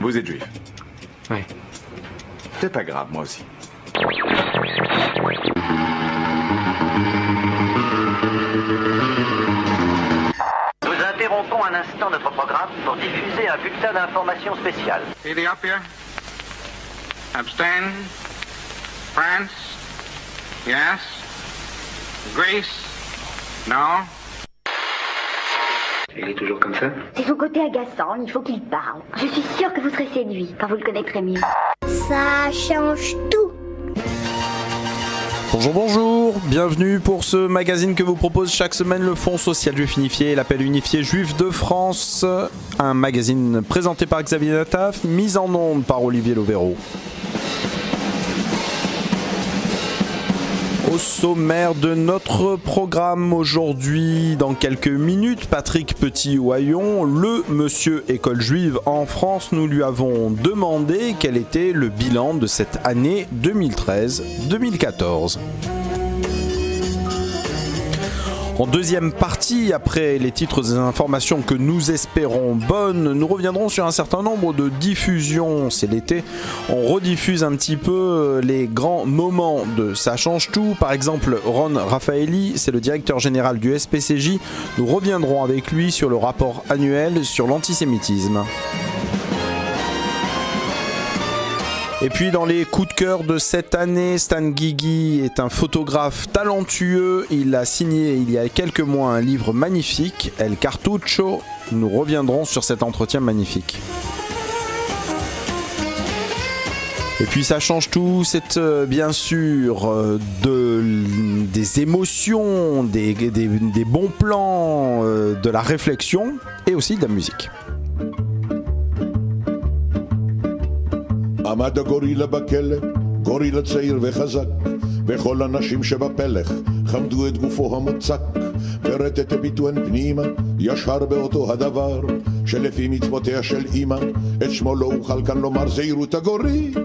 Vous êtes juif? Oui. C'est pas grave, moi aussi. Nous interrompons un instant notre programme pour diffuser un bulletin d'information spécial. Ethiopia, abstain. France, yes. Greece, no. Il est toujours comme ça? C'est son côté agaçant, il faut qu'il parle. Je suis sûre que vous serez séduit quand vous le connaîtrez mieux. Ça change tout. Bonjour, bonjour, bienvenue pour ce magazine que vous propose chaque semaine le Fonds Social Juif Unifié et l'Appel Unifié Juif de France. Un magazine présenté par Xavier Nataf, mis en onde par Olivier Lovero. Au sommaire de notre programme aujourd'hui, dans quelques minutes, Patrick Petit-Oyon, le monsieur école juive en France, nous lui avons demandé quel était le bilan de cette année 2013-2014. En deuxième partie, après les titres et informations que nous espérons bonnes, nous reviendrons sur un certain nombre de diffusions. C'est l'été, on rediffuse un petit peu les grands moments de Ça change tout. Par exemple, Ron Raffaelli, c'est le directeur général du SPCJ. Nous reviendrons avec lui sur le rapport annuel sur l'antisémitisme. Et puis dans les coups de cœur de cette année, Stan Guigui est un photographe talentueux. Il a signé il y a quelques mois un livre magnifique, El Cartucho. Nous reviendrons sur cet entretien magnifique. Et puis ça change tout, c'est bien sûr des émotions, des bons plans, de la réflexion et aussi de la musique. עמד הגורילה בכלא, גורילה צעיר וחזק, וכל הנשים שבפלך חמדו את גופו המוצק, ורטט הביטואן פנימה, ישר באותו הדבר, שלפי מצוותיה של אמא, את שמו לא אוכל כאן לומר זהירות הגורילה.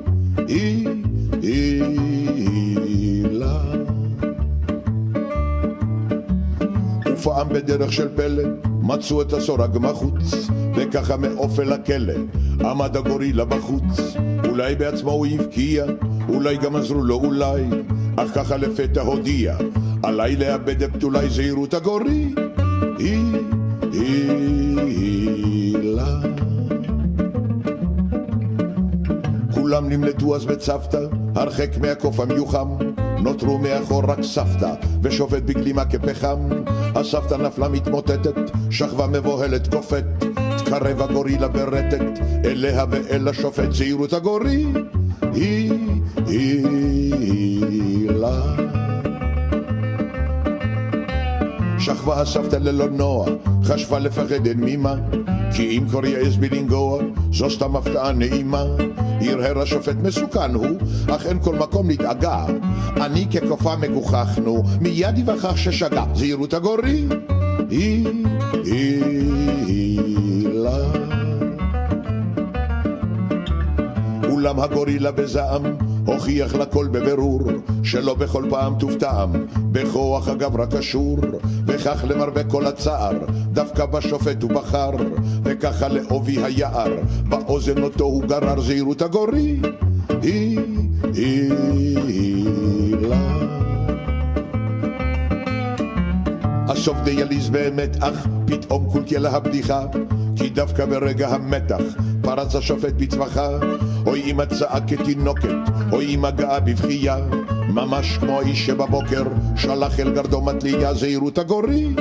ופעם בדרך של פלא, מצאו את הסורג מחוץ, וככה מאופל הכלא, עמד הגורילה בחוץ. אולי בעצמו הוא הבקיע, אולי גם עזרו לו אולי, אך ככה לפתע הודיע, עליי לאבד את אולי זהירות הגורילה. כולם נמלטו אז בצוותא, הרחק מהקוף המיוחם, נותרו מאחור רק סבתא, ושופט בגלימה כפחם. הסבתא נפלה מתמוטטת, שכבה מבוהלת קופאת, תקרב הגורילה ברטט, אליה ואל השופט זהירות הגורילה. שכבה הסבתא ללא נוע, חשבה לפחד אין מימה, כי אם כבר יעז בי לנגוע, זו סתם הפתעה נעימה. הרהר השופט מסוכן הוא, אך אין כל מקום להתאגע, אני כקופה מגוחכנו, מיד יווכח ששגע, זהירות הגורילה. אולם הגורילה בזעם הוכיח לכל בבירור שלא בכל פעם תופתעם בכוח הגברה קשור, וכך למרבה כל הצער דווקא בשופט הוא בחר, וככה לעובי היער באוזן אותו הוא גרר זהירות הגורילה. הסוף דיאליז באמת, אך פתאום קולקלה הבדיחה, כי דווקא ברגע המתח פרץ השופט בצווחה, אוי אמא צעק כתינוקת, אוי אמא גאה בבכייה, ממש כמו האיש שבבוקר שלח אל גרדו מטליה, זהירות הגורילה.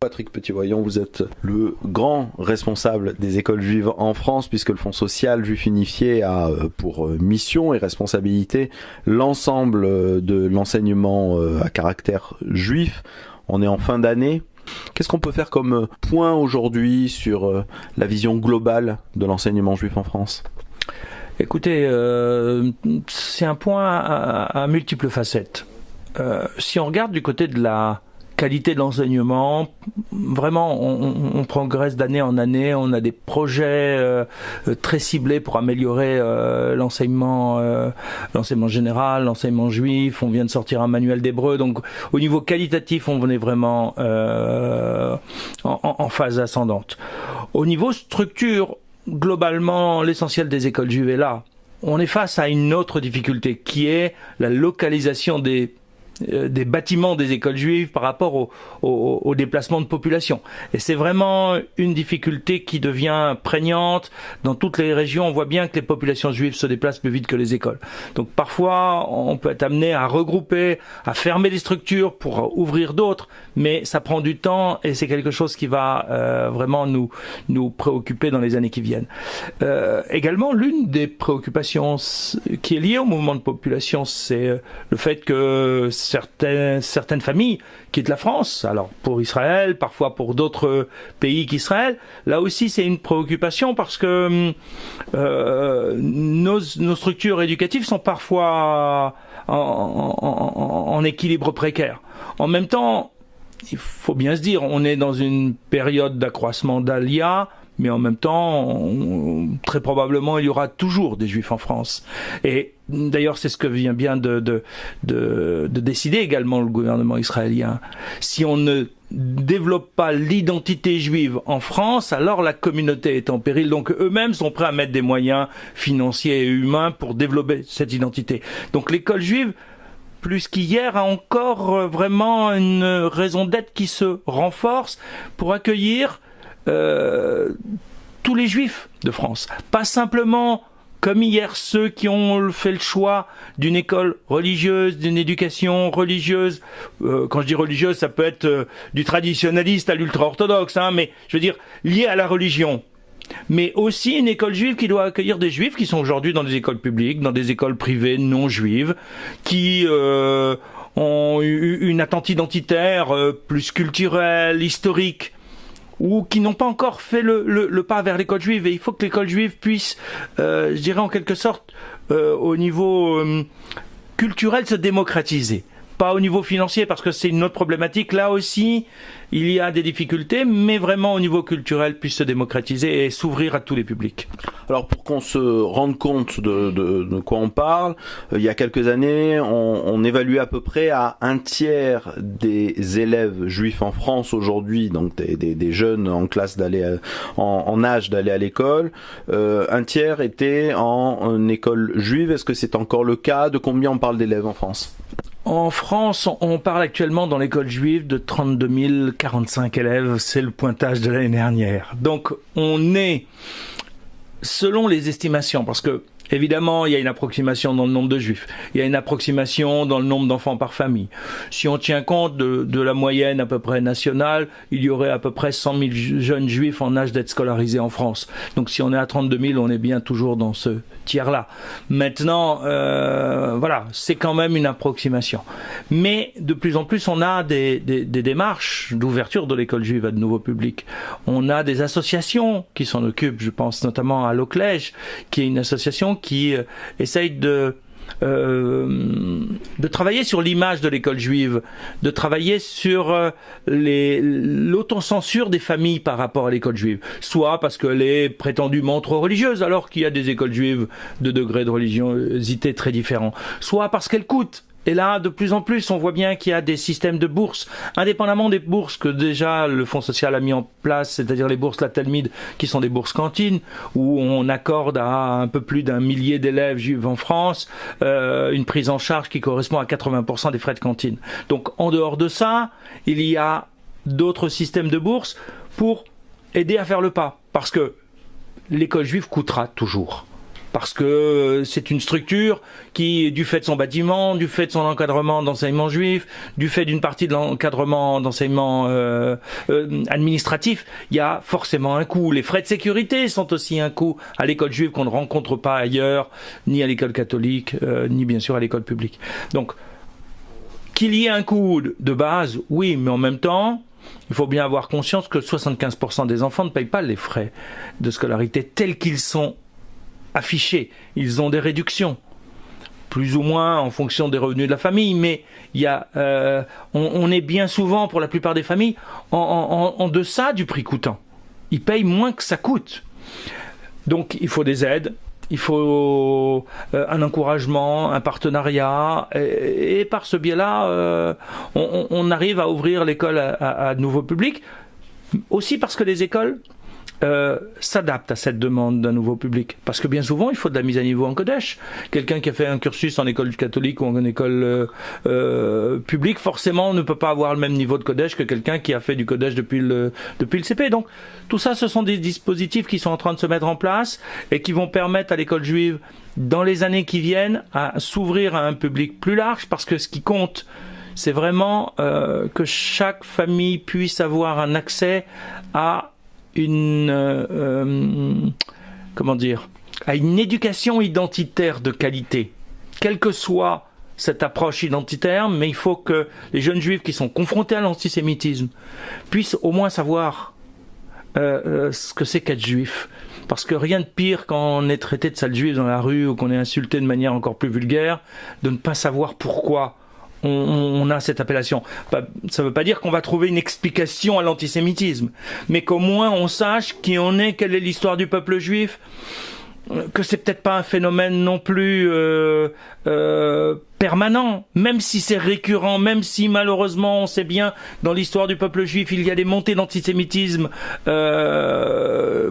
Patrick Petit-Oyon, vous êtes le grand responsable des écoles juives en France, puisque le Fonds Social Juif Unifié a pour mission et responsabilité l'ensemble de l'enseignement à caractère juif. On est en fin d'année. Qu'est-ce qu'on peut faire comme point aujourd'hui sur la vision globale de l'enseignement juif en France ? Écoutez, c'est un point à multiples facettes. Si on regarde du côté de la qualité de l'enseignement, vraiment, on progresse d'année en année. On a des projets très ciblés pour améliorer l'enseignement général, l'enseignement juif. On vient de sortir un manuel d'hébreu. Donc, au niveau qualitatif, on est vraiment en phase ascendante. Au niveau structure, globalement, l'essentiel des écoles juives est là. On est face à une autre difficulté qui est la localisation des bâtiments des écoles juives par rapport au déplacement de population. Et c'est vraiment une difficulté qui devient prégnante. Dans toutes les régions, on voit bien que les populations juives se déplacent plus vite que les écoles. Donc parfois, on peut être amené à regrouper, à fermer des structures pour ouvrir d'autres, mais ça prend du temps et c'est quelque chose qui va vraiment nous préoccuper dans les années qui viennent. Également, l'une des préoccupations qui est liée au mouvement de population, c'est le fait que certaines familles quittent la France, alors pour Israël, parfois pour d'autres pays qu'Israël. Là aussi, c'est une préoccupation parce que nos structures éducatives sont parfois en équilibre précaire. En même temps, il faut bien se dire, on est dans une période d'accroissement d'Alia, mais en même temps, très probablement, il y aura toujours des Juifs en France. Et d'ailleurs, c'est ce que vient bien de décider également le gouvernement israélien. Si on ne développe pas l'identité juive en France, alors la communauté est en péril. Donc eux-mêmes sont prêts à mettre des moyens financiers et humains pour développer cette identité. Donc l'école juive, plus qu'hier, a encore vraiment une raison d'être qui se renforce pour accueillir tous les juifs de France. Pas simplement comme hier ceux qui ont fait le choix d'une école religieuse, d'une éducation religieuse. Quand je dis religieuse, ça peut être du traditionnaliste à l'ultra-orthodoxe, mais je veux dire lié à la religion. Mais aussi une école juive qui doit accueillir des juifs qui sont aujourd'hui dans des écoles publiques, dans des écoles privées non juives, qui ont eu une attente identitaire plus culturelle, historique, ou qui n'ont pas encore fait le pas vers l'école juive. Et il faut que l'école juive puisse, je dirais en quelque sorte, au niveau culturel, se démocratiser. Pas au niveau financier, parce que c'est une autre problématique. Là aussi, il y a des difficultés, mais vraiment au niveau culturel, puisse se démocratiser et s'ouvrir à tous les publics. Alors pour qu'on se rende compte de quoi on parle, il y a quelques années, on évaluait à peu près à 1/3 des élèves juifs en France aujourd'hui, donc des jeunes en classe en âge d'aller à l'école, 1/3 étaient en école juive. Est-ce que c'est encore le cas? De combien on parle d'élèves en France? En France, on parle actuellement dans l'école juive de 32 045 élèves, c'est le pointage de l'année dernière. Donc on est, selon les estimations, parce que évidemment, il y a une approximation dans le nombre de juifs. Il y a une approximation dans le nombre d'enfants par famille. Si on tient compte de la moyenne à peu près nationale, il y aurait à peu près 100 000 jeunes juifs en âge d'être scolarisés en France. Donc si on est à 32 000, on est bien toujours dans ce tiers-là. Maintenant, voilà, c'est quand même une approximation. Mais de plus en plus, on a des démarches d'ouverture de l'école juive à de nouveaux publics. On a des associations qui s'en occupent. Je pense notamment à l'Oclège, qui est une association qui essaye de travailler sur l'image de l'école juive, de travailler sur l'autocensure des familles par rapport à l'école juive, soit parce qu'elle est prétendument trop religieuse alors qu'il y a des écoles juives de degrés de religiosité très différents, soit parce qu'elle coûte. Et là, de plus en plus, on voit bien qu'il y a des systèmes de bourses, indépendamment des bourses que déjà le Fonds social a mis en place, c'est-à-dire les bourses La Talmide, qui sont des bourses cantines, où on accorde à un peu plus d'1 millier d'élèves juifs en France une prise en charge qui correspond à 80% des frais de cantine. Donc, en dehors de ça, il y a d'autres systèmes de bourses pour aider à faire le pas. Parce que l'école juive coûtera toujours. Parce que c'est une structure qui, du fait de son bâtiment, du fait de son encadrement d'enseignement juif, du fait d'une partie de l'encadrement d'enseignement administratif, il y a forcément un coût. Les frais de sécurité sont aussi un coût à l'école juive qu'on ne rencontre pas ailleurs, ni à l'école catholique, ni bien sûr à l'école publique. Donc, qu'il y ait un coût de base, oui, mais en même temps, il faut bien avoir conscience que 75% des enfants ne payent pas les frais de scolarité tels qu'ils sont affichés. Ils ont des réductions. plus ou moins en fonction des revenus de la famille, mais il y a, on est bien souvent, pour la plupart des familles, en deçà du prix coûtant. Ils payent moins que ça coûte. Donc il faut des aides, il faut un encouragement, un partenariat, et par ce biais-là, on arrive à ouvrir l'école à de nouveaux publics, aussi parce que les écoles s'adaptent à cette demande d'un nouveau public. Parce que bien souvent, il faut de la mise à niveau en Kodesh. Quelqu'un qui a fait un cursus en école catholique ou en école publique, forcément, ne peut pas avoir le même niveau de Kodesh que quelqu'un qui a fait du Kodesh depuis le CP. Donc, tout ça, ce sont des dispositifs qui sont en train de se mettre en place et qui vont permettre à l'école juive, dans les années qui viennent, à s'ouvrir à un public plus large, parce que ce qui compte, c'est vraiment que chaque famille puisse avoir un accès à à une éducation identitaire de qualité, quelle que soit cette approche identitaire, mais il faut que les jeunes juifs qui sont confrontés à l'antisémitisme puissent au moins savoir ce que c'est qu'être juif. Parce que rien de pire quand on est traité de sale juif dans la rue ou qu'on est insulté de manière encore plus vulgaire, de ne pas savoir pourquoi on a cette appellation. Ça ne veut pas dire qu'on va trouver une explication à l'antisémitisme, mais qu'au moins on sache qui on est, quelle est l'histoire du peuple juif, que c'est peut-être pas un phénomène non plus permanent, même si c'est récurrent, même si malheureusement on sait bien dans l'histoire du peuple juif il y a des montées d'antisémitisme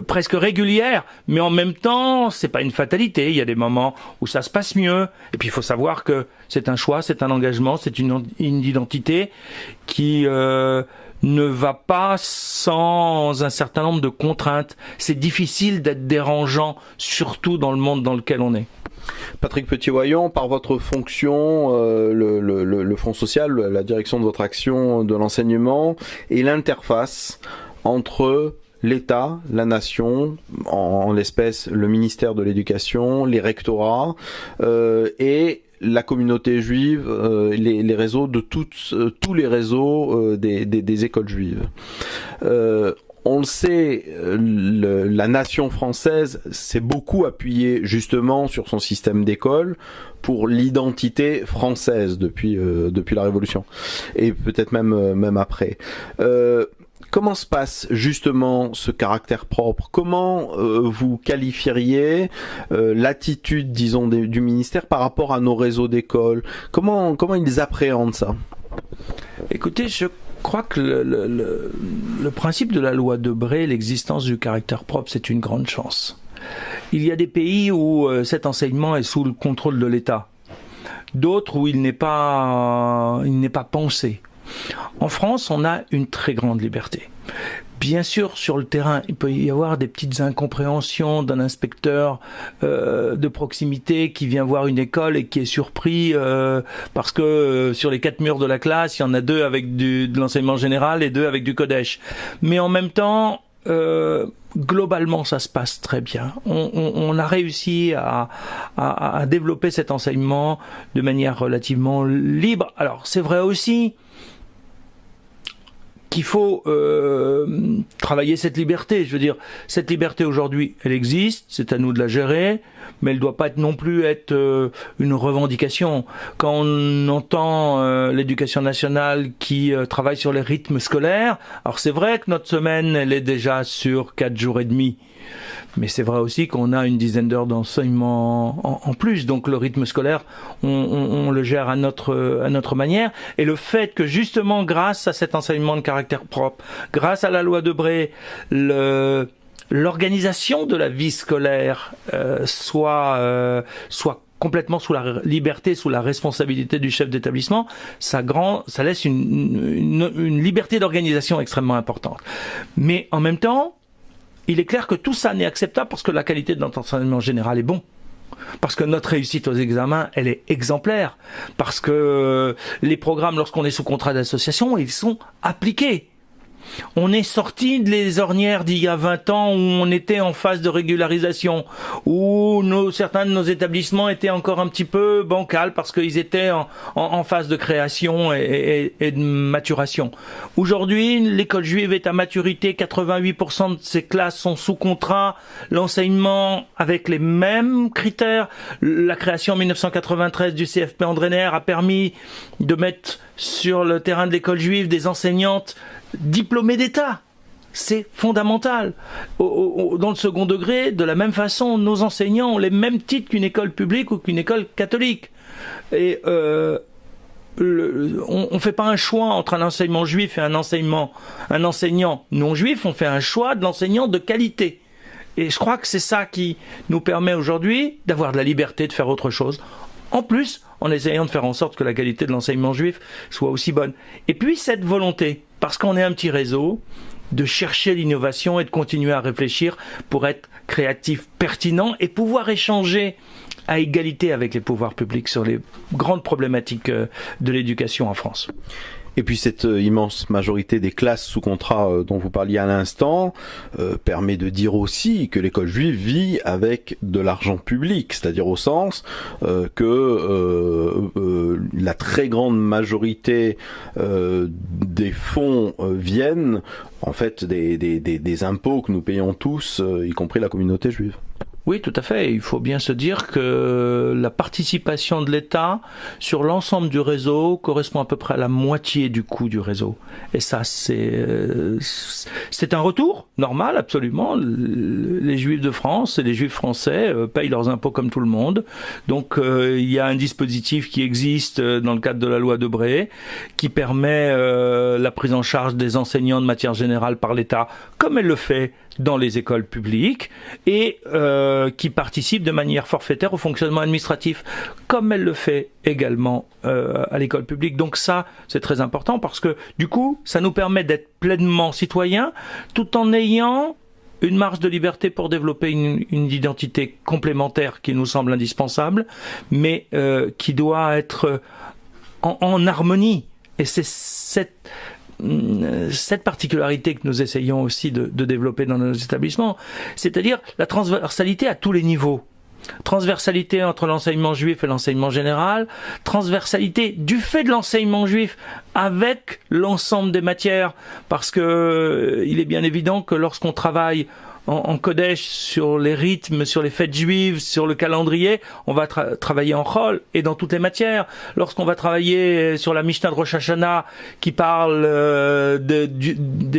presque régulières, mais en même temps c'est pas une fatalité, il y a des moments où ça se passe mieux, et puis il faut savoir que c'est un choix, c'est un engagement, c'est une identité qui ne va pas sans un certain nombre de contraintes. C'est difficile d'être dérangeant, surtout dans le monde dans lequel on est. Patrick Petit-Voyon, par votre fonction, le Fonds social, la direction de votre action de l'enseignement et l'interface entre l'État, la nation, en l'espèce le ministère de l'Éducation, les rectorats et la communauté juive, les réseaux de tous les réseaux des écoles juives. On le sait, la nation française s'est beaucoup appuyée justement sur son système d'école pour l'identité française depuis la Révolution et peut-être même après. Comment se passe justement ce caractère propre? Comment vous qualifieriez l'attitude, disons, du ministère par rapport à nos réseaux d'écoles? Comment ils appréhendent ça? Écoutez, je crois que le principe de la loi Debré, l'existence du caractère propre, c'est une grande chance. Il y a des pays où cet enseignement est sous le contrôle de l'État, d'autres où il n'est pas pensé. En France, on a une très grande liberté. Bien sûr, sur le terrain, il peut y avoir des petites incompréhensions d'un inspecteur de proximité qui vient voir une école et qui est surpris parce que sur les 4 murs de la classe, il y en a 2 avec de l'enseignement général et 2 avec du Kodesh. Mais en même temps, globalement, ça se passe très bien. On a réussi à développer cet enseignement de manière relativement libre. Alors, c'est vrai aussi qu'il faut travailler cette liberté. Je veux dire, cette liberté aujourd'hui, elle existe, c'est à nous de la gérer, mais elle ne doit pas non plus être une revendication. Quand on entend l'éducation nationale qui travaille sur les rythmes scolaires, alors c'est vrai que notre semaine, elle est déjà sur 4 jours et demi. Mais c'est vrai aussi qu'on a une dizaine d'heures d'enseignement en plus. Donc le rythme scolaire, on le gère à notre manière. Et le fait que justement, grâce à cet enseignement de caractère propre, grâce à la loi Debré, l'organisation de la vie scolaire soit complètement sous la liberté, sous la responsabilité du chef d'établissement, ça laisse une liberté d'organisation extrêmement importante. Mais en même temps, il est clair que tout ça n'est acceptable parce que la qualité de notre enseignement général est bon. Parce que notre réussite aux examens, elle est exemplaire. Parce que les programmes, lorsqu'on est sous contrat d'association, ils sont appliqués. On est sorti des ornières d'il y a 20 ans où on était en phase de régularisation, où certains de nos établissements étaient encore un petit peu bancals parce qu'ils étaient en phase de création et de maturation. Aujourd'hui, l'école juive est à maturité, 88% de ses classes sont sous contrat, l'enseignement avec les mêmes critères. La création en 1993 du CFP André Neher a permis de mettre sur le terrain de l'école juive des enseignantes diplômées d'État. C'est fondamental. Dans le second degré, de la même façon, nos enseignants ont les mêmes titres qu'une école publique ou qu'une école catholique. Et on fait pas un choix entre un enseignement juif et un enseignant non juif, on fait un choix de l'enseignant de qualité. Et je crois que c'est ça qui nous permet aujourd'hui d'avoir de la liberté de faire autre chose. En plus, en essayant de faire en sorte que la qualité de l'enseignement juif soit aussi bonne. Et puis cette volonté, parce qu'on est un petit réseau, de chercher l'innovation et de continuer à réfléchir pour être créatif, pertinent et pouvoir échanger à égalité avec les pouvoirs publics sur les grandes problématiques de l'éducation en France. Et puis cette immense majorité des classes sous contrat dont vous parliez à l'instant permet de dire aussi que l'école juive vit avec de l'argent public, c'est-à-dire au sens que la très grande majorité des fonds viennent en fait des impôts que nous payons tous, y compris la communauté juive. Oui, tout à fait. Il faut bien se dire que la participation de l'État sur l'ensemble du réseau correspond à peu près à la moitié du coût du réseau. Et ça, c'est un retour normal, absolument. Les Juifs de France et les Juifs français payent leurs impôts comme tout le monde. Donc, il y a un dispositif qui existe dans le cadre de la loi Debré qui permet la prise en charge des enseignants de matière générale par l'État, comme elle le fait dans les écoles publiques, et qui participe de manière forfaitaire au fonctionnement administratif, comme elle le fait également à l'école publique. Donc ça, c'est très important parce que du coup, ça nous permet d'être pleinement citoyens, tout en ayant une marge de liberté pour développer une identité complémentaire qui nous semble indispensable, mais qui doit être en harmonie. Et c'est cette particularité que nous essayons aussi de développer dans nos établissements, c'est-à-dire la transversalité à tous les niveaux. Transversalité entre l'enseignement juif et l'enseignement général, transversalité du fait de l'enseignement juif avec l'ensemble des matières, parce que il est bien évident que lorsqu'on travaille en Kodesh sur les rythmes, sur les fêtes juives, sur le calendrier, on va travailler en Chol et dans toutes les matières. Lorsqu'on va travailler sur la Mishnah de Rosh Hashanah qui parle des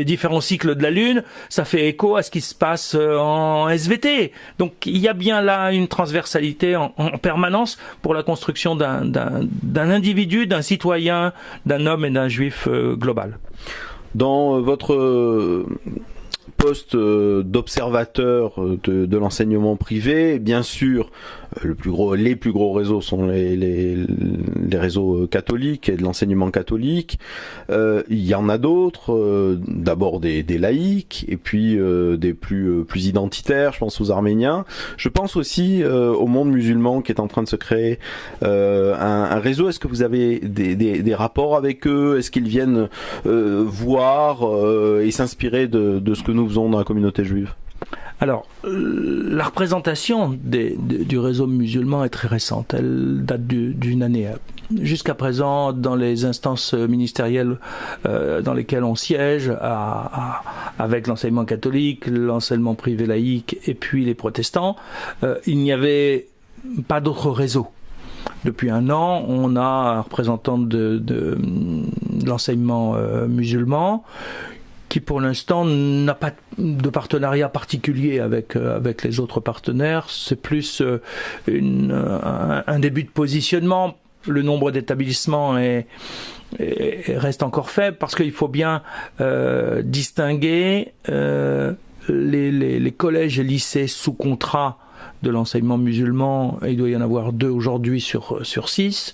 différents cycles de la lune, ça fait écho à ce qui se passe en SVT. Donc il y a bien là une transversalité en permanence pour la construction d'un individu, d'un citoyen, d'un homme et d'un juif global. Dans votre poste d'observateur de l'enseignement privé, bien sûr, les plus gros réseaux sont les réseaux catholiques et de l'enseignement catholique. Il y en a d'autres, d'abord des laïcs et puis des plus identitaires, je pense aux Arméniens. Je pense aussi au monde musulman qui est en train de se créer un réseau. Est-ce que vous avez des rapports avec eux? Est-ce qu'ils viennent voir et s'inspirer de ce que nous faisons dans la communauté juive? Alors, la représentation du réseau musulman est très récente. Elle date d'une année. Jusqu'à présent, dans les instances ministérielles dans lesquelles on siège, avec l'enseignement catholique, l'enseignement privé laïque et puis les protestants, il n'y avait pas d'autre réseau. Depuis un an, on a un représentant de l'enseignement musulman qui pour l'instant n'a pas de partenariat particulier avec les autres partenaires. C'est plus un début de positionnement. Le nombre d'établissements reste encore faible parce qu'il faut bien distinguer les collèges et lycées sous contrat de l'enseignement musulman. Il doit y en avoir 2 aujourd'hui sur 6.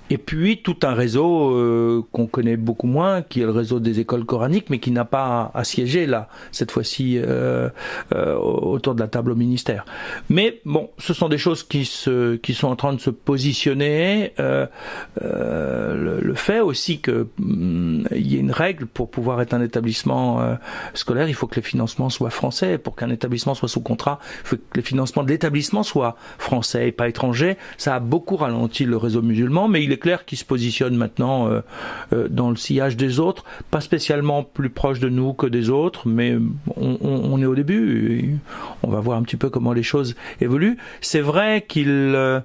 Et puis tout un réseau qu'on connaît beaucoup moins, qui est le réseau des écoles coraniques, mais qui n'a pas à siéger là, cette fois-ci, autour de la table au ministère. Mais bon, ce sont des choses qui sont en train de se positionner. Le fait aussi que il y ait une règle pour pouvoir être un établissement scolaire, il faut que les financements soient français. Pour qu'un établissement soit sous contrat, il faut que les financements de l'établissement soient français et pas étrangers. Ça a beaucoup ralenti le réseau musulman, mais il est clair qu'il se positionne maintenant dans le sillage des autres, pas spécialement plus proche de nous que des autres, mais on est au début. Et on va voir un petit peu comment les choses évoluent. C'est vrai qu'il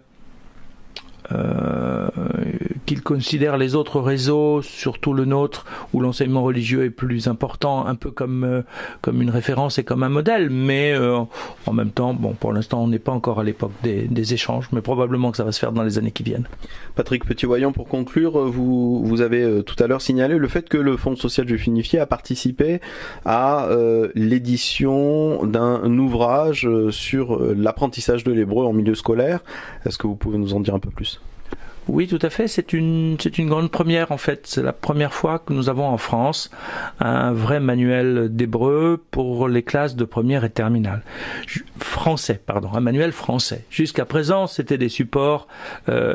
considère les autres réseaux, surtout le nôtre, où l'enseignement religieux est plus important, un peu comme une référence et comme un modèle, mais en même temps, bon, pour l'instant, on n'est pas encore à l'époque des échanges, mais probablement que ça va se faire dans les années qui viennent. Patrick Petit-Voyant, pour conclure, vous avez tout à l'heure signalé le fait que le Fonds social juif unifié a participé à l'édition d'un ouvrage sur l'apprentissage de l'hébreu en milieu scolaire. Est-ce que vous pouvez nous en dire un peu plus ? Oui, tout à fait. C'est une grande première, en fait. C'est la première fois que nous avons en France un vrai manuel d'hébreu pour les classes de première et terminale. Un manuel français. Jusqu'à présent, c'était des supports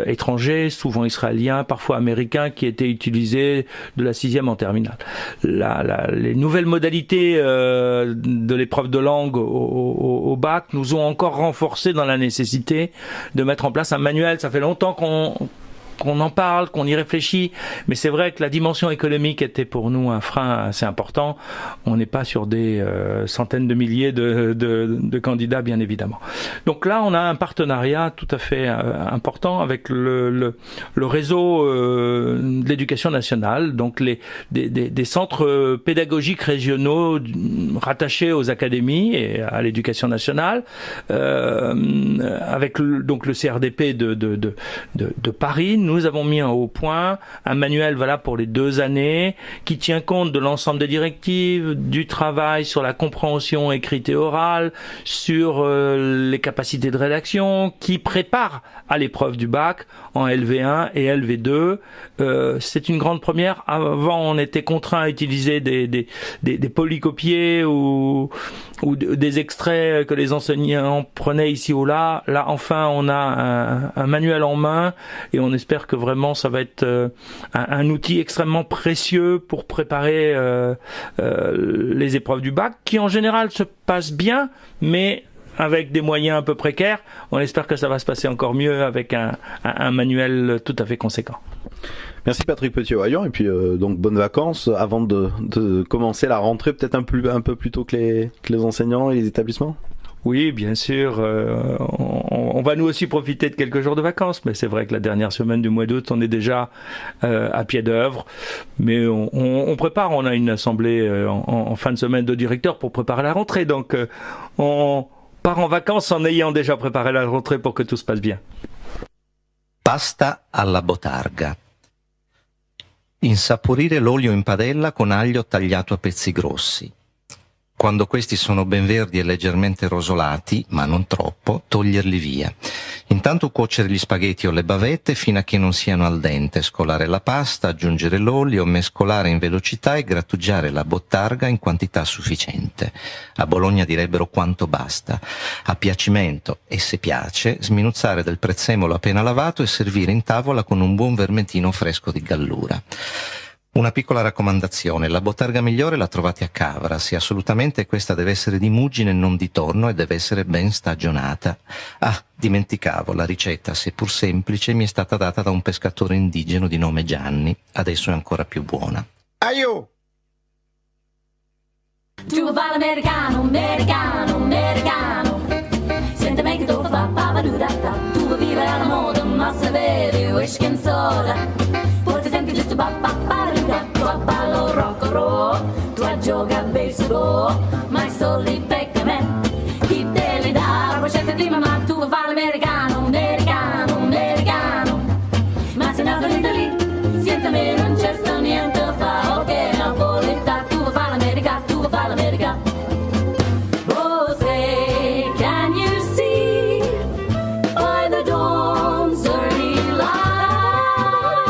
étrangers, souvent israéliens, parfois américains, qui étaient utilisés de la 6e en terminale. Les nouvelles modalités de l'épreuve de langue au bac nous ont encore renforcé dans la nécessité de mettre en place un manuel. Ça fait longtemps qu'on en parle, qu'on y réfléchit, mais c'est vrai que la dimension économique était pour nous un frein assez important. On n'est pas sur des centaines de milliers de candidats, bien évidemment. Donc là, on a un partenariat tout à fait important avec le réseau de l'éducation nationale, donc des centres pédagogiques régionaux rattachés aux académies et à l'éducation nationale, avec donc le CRDP de Paris. Nous avons mis au point un manuel pour les 2 années qui tient compte de l'ensemble des directives, du travail sur la compréhension écrite et orale, sur les capacités de rédaction, qui prépare à l'épreuve du bac en LV1 et LV2. C'est une grande première. Avant, on était contraint à utiliser des polycopiés ou des extraits que les enseignants prenaient ici ou là. Là, enfin, on a un manuel en main et on espère que vraiment ça va être un outil extrêmement précieux pour préparer les épreuves du bac, qui en général se passent bien, mais avec des moyens un peu précaires. On espère que ça va se passer encore mieux avec un manuel tout à fait conséquent. Merci Patrick Petit-Voyant, et puis donc bonnes vacances avant de commencer la rentrée, peut-être un peu plus tôt que les enseignants et les établissements. Oui, bien sûr. On va nous aussi profiter de quelques jours de vacances, mais c'est vrai que la dernière semaine du mois d'août, on est déjà à pied d'œuvre. Mais on prépare. On a une assemblée en fin de semaine de directeurs pour préparer la rentrée. Donc, on part en vacances en ayant déjà préparé la rentrée pour que tout se passe bien. Pasta alla botarga. Insaporire l'olio in padella con aglio tagliato a pezzi grossi. Quando questi sono ben verdi e leggermente rosolati, ma non troppo, toglierli via. Intanto cuocere gli spaghetti o le bavette fino a che non siano al dente, scolare la pasta, aggiungere l'olio, mescolare in velocità e grattugiare la bottarga in quantità sufficiente. A Bologna direbbero quanto basta. A piacimento, e se piace, sminuzzare del prezzemolo appena lavato e servire in tavola con un buon vermentino fresco di Gallura. Una piccola raccomandazione, la bottarga migliore la trovate a Cavra, sì, assolutamente questa deve essere di muggine e non di tonno e deve essere ben stagionata. Ah, dimenticavo, la ricetta, seppur semplice, mi è stata data da un pescatore indigeno di nome Gianni, adesso è ancora più buona. Aio! Tu vai l'americano, americano, americano. Sente me che tu fa papà da tu vuoi vivere alla moda, ma se bevi whisky and soda. Porti sempre giusto papà tu a ballo rock and roll, tu a gioca a baseball, ma i soldi becca me. Chi te li dà, la ricetta di mamma, tu vuoi fare l'americano, americano, americano. Ma se nato in Italia, sientami non c'è sta niente a fare, ok, napolità, tu vuoi fare l'America, tu vuoi fare l'America. Oh, say, can you see by the dawn's early light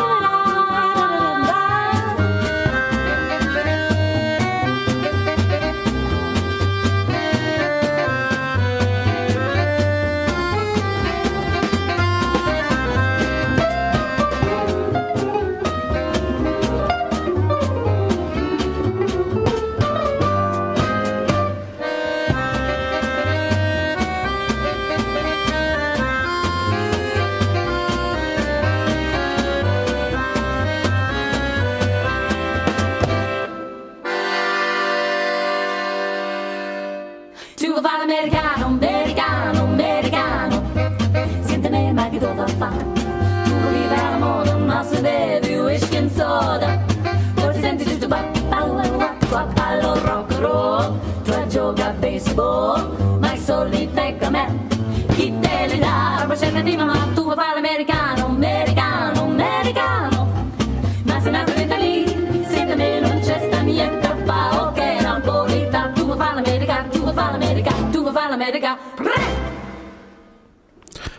Lisboa, mai solite come chi te le dà, cercati mamma, tu vuoi fare l'americano, americano, americano, ma se nato lì, siete me non c'è sta niente, fa ok, napolita, tu vuoi fare l'America, tu vuoi fare l'America, tu vuoi fare l'America,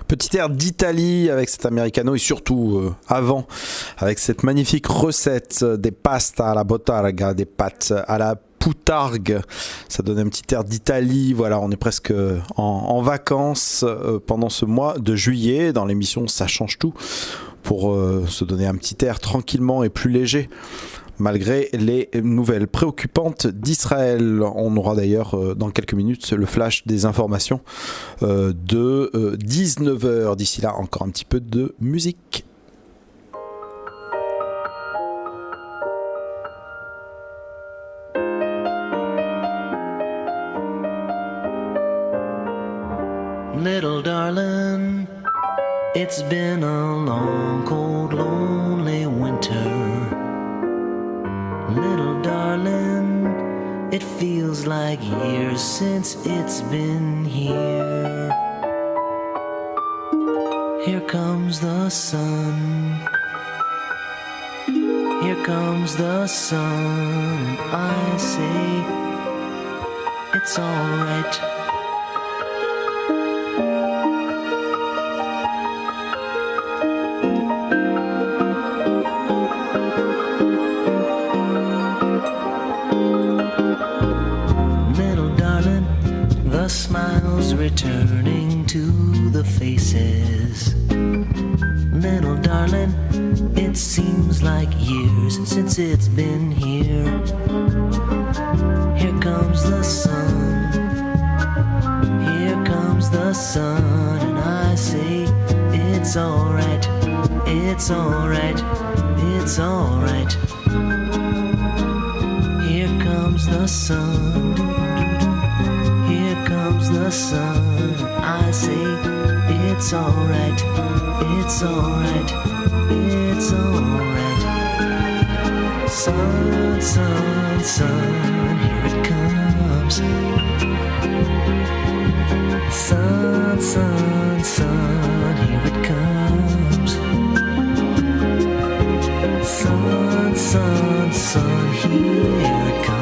Petit air d'Italie avec cet americano et surtout avant avec cette magnifique recette des pasta alla bottarga, des pâtes à la poutargue. Ça donne un petit air d'Italie. Voilà, on est presque en vacances pendant ce mois de juillet. Dans l'émission Ça change tout pour se donner un petit air tranquillement et plus léger. Malgré les nouvelles préoccupantes d'Israël. On aura d'ailleurs dans quelques minutes le flash des informations de 19h. D'ici là, encore un petit peu de musique. Little darling, it's been a long, cold, lonely winter. Little darling, it feels like years since it's been here. Here comes the sun. Here comes the sun. I say it's alright. Smiles returning to the faces. Little darling, it seems like years since it's been here. Here comes the sun. Here comes the sun. And I say, it's alright. It's alright. It's alright. Here comes the sun. The sun, I say it's alright, it's alright, it's alright. Sun, sun, sun, here it comes. Sun, sun, sun, here it comes. Sun, sun, sun, here it comes.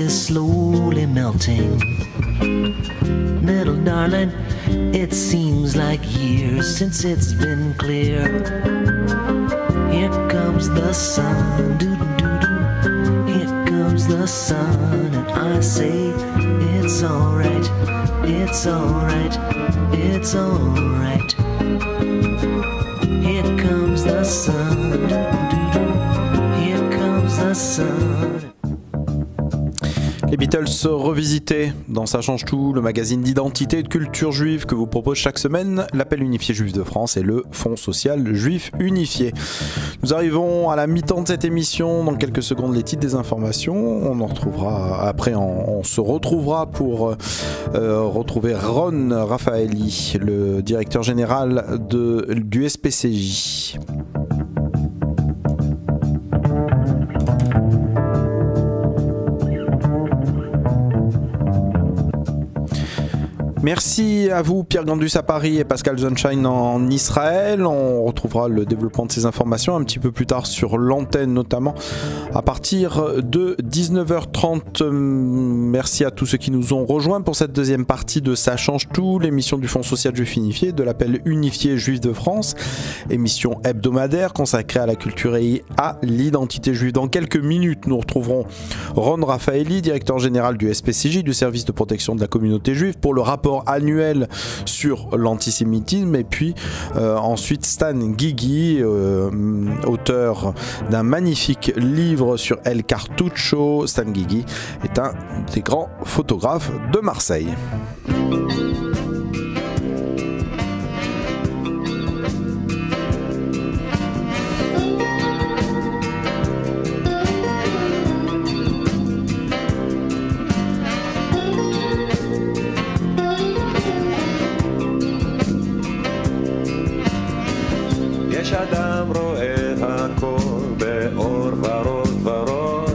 Slowly melting. Little darling, it seems like years since it's been clear. Here comes the sun, doo-doo-doo. Here comes the sun, and I say it's alright, it's alright, it's alright. Here comes the sun, doo-doo-doo. Here comes the sun. Les Beatles revisités dans Ça change tout, le magazine d'identité et de culture juive que vous propose chaque semaine l'Appel unifié juif de France et le Fonds social juif unifié. Nous arrivons à la mi-temps de cette émission. Dans quelques secondes, les titres des informations. On en retrouvera après. On se retrouvera pour retrouver Ron Raffaelli, le directeur général du SPCJ. Merci à vous, Pierre Gandus à Paris et Pascal Sunshine en Israël. On retrouvera le développement de ces informations un petit peu plus tard sur l'antenne, notamment à partir de 19h30. Merci à tous ceux qui nous ont rejoints pour cette deuxième partie de Ça change tout, l'émission du Fonds social juif unifié, de l'appel unifié juif de France, émission hebdomadaire consacrée à la culture et à l'identité juive. Dans quelques minutes, nous retrouverons Ron Raffaeli, directeur général du SPCJ, du service de protection de la communauté juive, pour le rapport annuel sur l'antisémitisme, et puis ensuite Stan Guigui, auteur d'un magnifique livre sur El Cartucho. Stan Guigui est un des grands photographes de Marseille. יש אדם רואה הכל באור ורוד ורוד,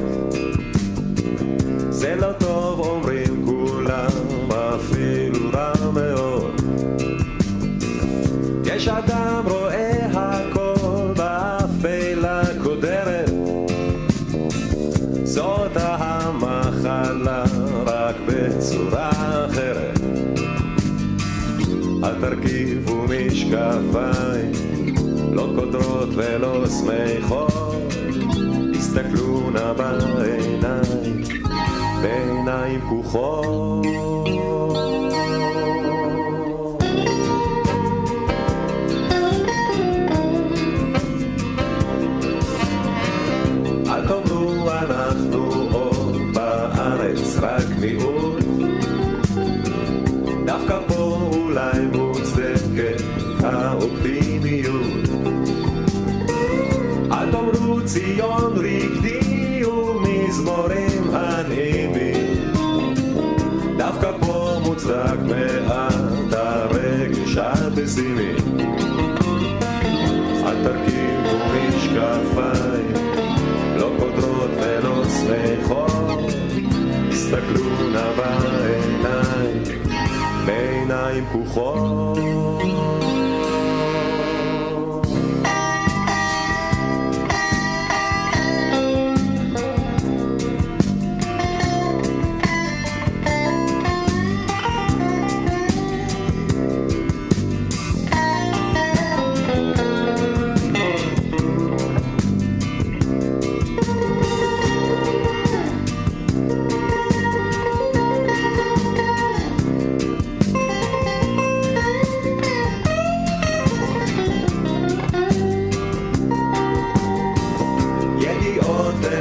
זה לא טוב אומרים כולם, אפילו רע מאוד. יש אדם רואה הכל באפלה קודרת, זאת המחלה רק בצורה אחרת. אל תרכיבו משקפיים, לא קודרות ולא שמחות, הסתכלו נא בעיניים, בעיניים פקוחות. אל תאמרו אנחנו עוד בארץ רק מיעוט, דווקא פה אולי מוצדקת האופטימיות. אל תאמרו ציון רקדי ומזמורים הנעימים, דווקא פה מוצדק מעט הרגש הפסימי. אל תרכיבו משקפיים, לא קודרות ולא שמחות, הסתכלו נא בעיניים, בעיניים פקוחות.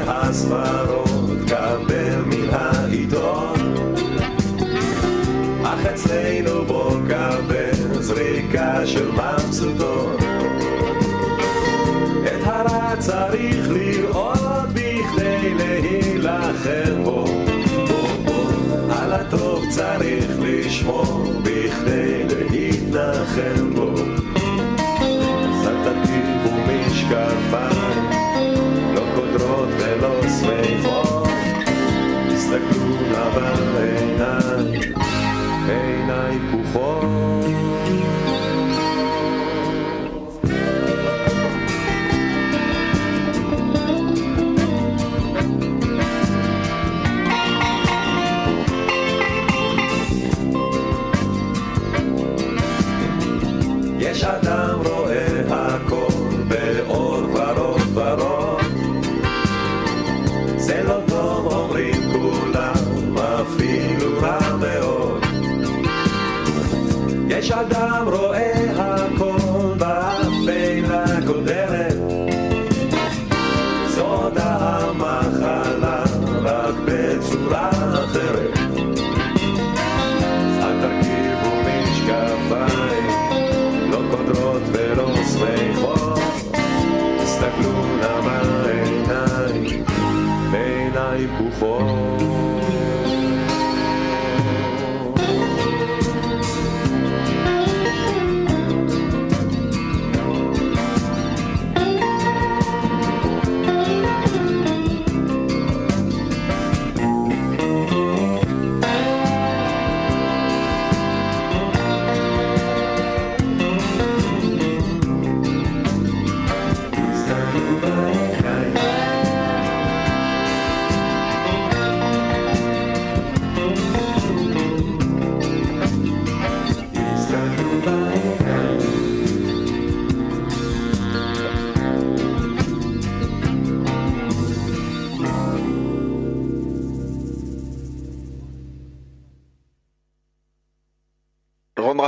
הספרות קבל מן העיתון, אך אצלנו בו קבל זריקה של מבסוטון. את הרע צריך לראות בכדי להילחם בו, על הטוב צריך לשמור בכדי להתנחם בו. אז אל תרכיבו משקפיים, לא קודרות ולא שמחות, תסתכלו נא בעיניים, בעיניים פקוחות. יש אדם רואה הכל באור ורוד ורוד, זה לא טוב אומרים כולם, אפילו רע מאוד. יש אדם רואה הכל באפלה קודרת, זאת המחלה רק בצורה אחרת. אל תרכיבו משקפיים, לא קודרות ולא שמחות, תסתכלו נא בעיניים, בעיניים פקוחות.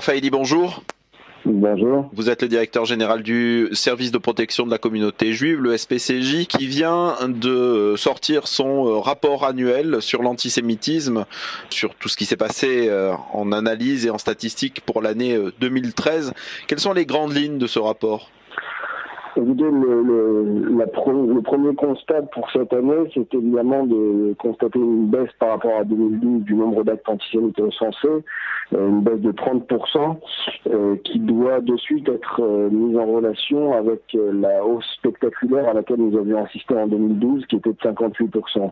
Raffaelli, bonjour. Bonjour. Vous êtes le directeur général du service de protection de la communauté juive, le SPCJ, qui vient de sortir son rapport annuel sur l'antisémitisme, sur tout ce qui s'est passé en analyse et en statistique pour l'année 2013. Quelles sont les grandes lignes de ce rapport ? Écoutez, le premier constat pour cette année, c'est évidemment de constater une baisse par rapport à 2012 du nombre d'actes antisémites recensés, une baisse de 30%, qui doit de suite être mise en relation avec la hausse spectaculaire à laquelle nous avions assisté en 2012, qui était de 58%. Ce